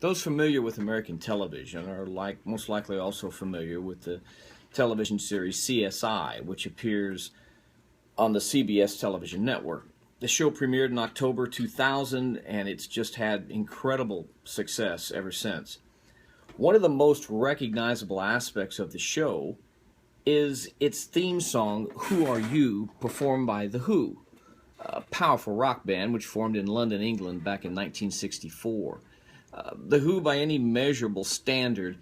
Those familiar with American television are most likely also familiar with the television series CSI, which appears on the CBS television network. The show premiered in October 2000, and it's just had incredible success ever since. One of the most recognizable aspects of the show is its theme song, Who Are You?, performed by The Who, a powerful rock band which formed in London, England back in 1964. The Who, by any measurable standard,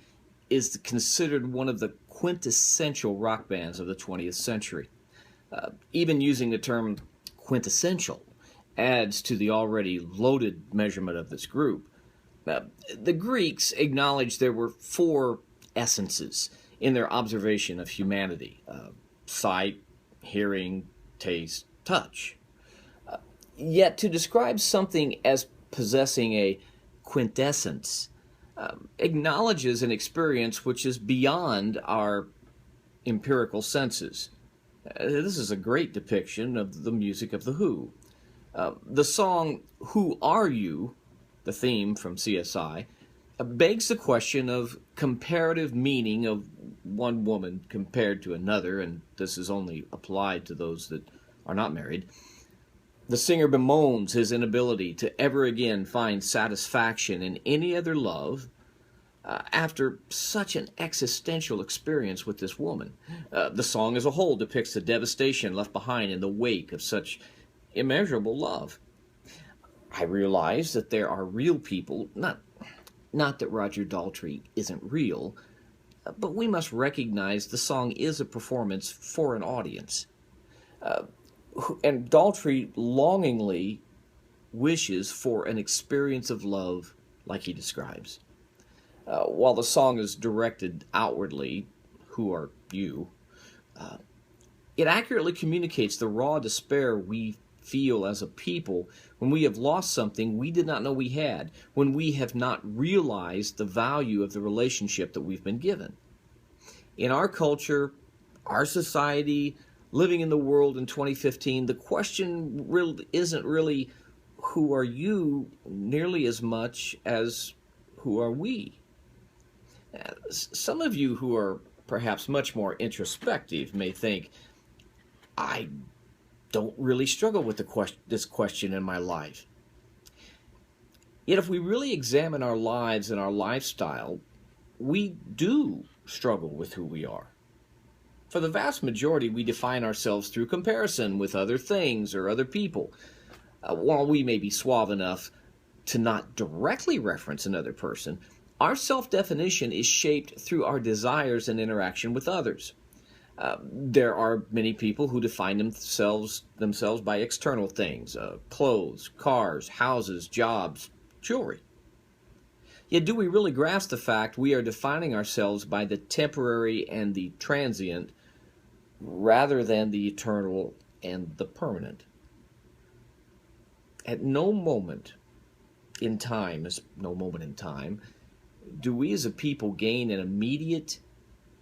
is considered one of the quintessential rock bands of the 20th century. Even using the term quintessential adds to the already loaded measurement of this group. The Greeks acknowledged there were four essences in their observation of humanity: sight, hearing, taste, touch. Yet to describe something as possessing a quintessence acknowledges an experience which is beyond our empirical senses. This is a great depiction of the music of The Who. The song Who Are You?, the theme from CSI, begs the question of comparative meaning of one woman compared to another, and this is only applied to those that are not married. The singer bemoans his inability to ever again find satisfaction in any other love after such an existential experience with this woman. The song as a whole depicts the devastation left behind in the wake of such immeasurable love. I realize that there are real people, not that Roger Daltrey isn't real, but we must recognize the song is a performance for an audience. And Daltrey longingly wishes for an experience of love like he describes. While the song is directed outwardly, who are you, it accurately communicates the raw despair we feel as a people when we have lost something we did not know we had, when we have not realized the value of the relationship that we've been given. In our culture, our society, living in the world in 2015, the question isn't really who are you nearly as much as who are we. Some of you who are perhaps much more introspective may think, I don't really struggle with this question in my life. Yet if we really examine our lives and our lifestyle, we do struggle with who we are. For the vast majority, we define ourselves through comparison with other things or other people. While we may be suave enough to not directly reference another person, our self-definition is shaped through our desires and interaction with others. There are many people who define themselves by external things, clothes, cars, houses, jobs, jewelry. Yet do we really grasp the fact we are defining ourselves by the temporary and the transient rather than the eternal and the permanent? At no moment in time, do we as a people gain an immediate,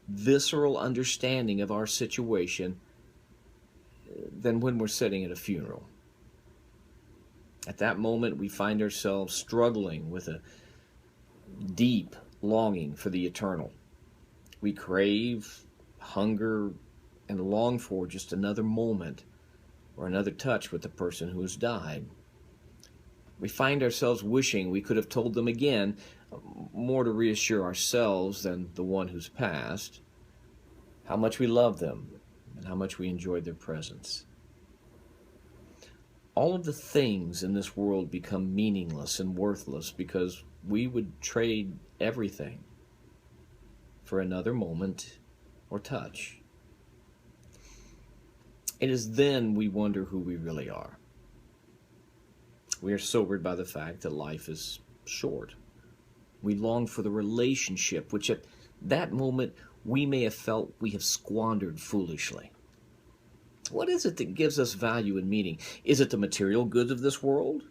visceral understanding of our situation than when we're sitting at a funeral. At that moment, we find ourselves struggling with a deep longing for the eternal. We crave, hunger, and long for just another moment or another touch with the person who has died. We find ourselves wishing we could have told them again, more to reassure ourselves than the one who's passed, how much we love them and how much we enjoyed their presence. All of the things in this world become meaningless and worthless because we would trade everything for another moment or touch. It is then we wonder who we really are. We are sobered by the fact that life is short. We long for the relationship, which at that moment we may have felt we have squandered foolishly. What is it that gives us value and meaning? Is it the material goods of this world?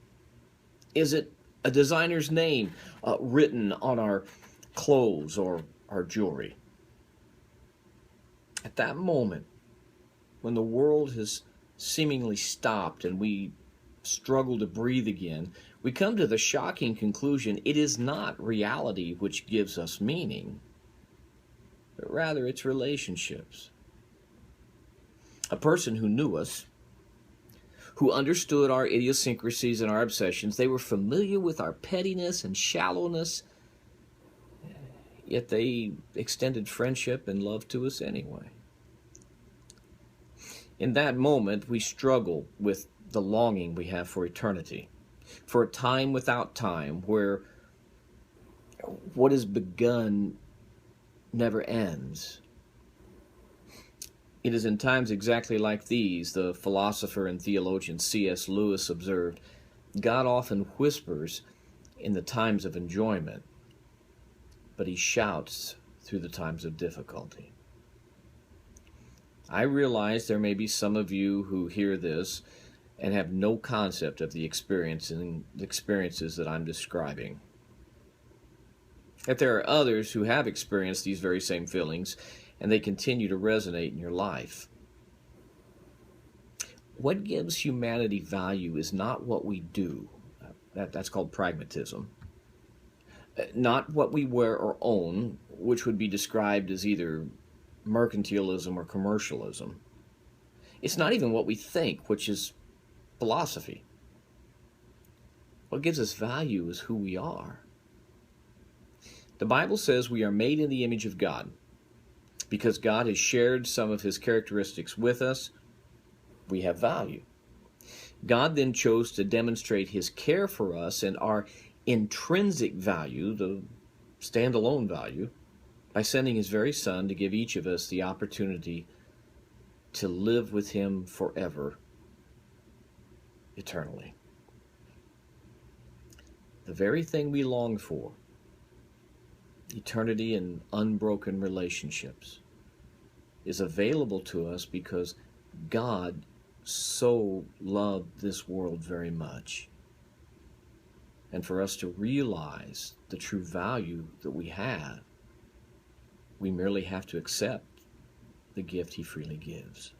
Is it a designer's name written on our clothes or our jewelry? At that moment, when the world has seemingly stopped and we struggle to breathe again, we come to the shocking conclusion it is not reality which gives us meaning, but rather it's relationships. A person who knew us, who understood our idiosyncrasies and our obsessions, they were familiar with our pettiness and shallowness, yet they extended friendship and love to us anyway. In that moment, we struggle with the longing we have for eternity, for a time without time, where what is begun never ends. It is in times exactly like these, the philosopher and theologian C.S. Lewis observed, God often whispers in the times of enjoyment, but he shouts through the times of difficulty. I realize there may be some of you who hear this and have no concept of the experiences that I'm describing. That there are others who have experienced these very same feelings, and they continue to resonate in your life. What gives humanity value is not what we do. That's called pragmatism. Not what we wear or own, which would be described as either mercantilism or commercialism. It's not even what we think, which is philosophy. What gives us value is who we are. The Bible says we are made in the image of God. Because God has shared some of his characteristics with us, we have value. God then chose to demonstrate his care for us and our intrinsic value, the standalone value, by sending his very Son to give each of us the opportunity to live with him forever, eternally. The very thing we long for, eternity and unbroken relationships, is available to us because God so loved this world very much. And for us to realize the true value that we have, we merely have to accept the gift he freely gives.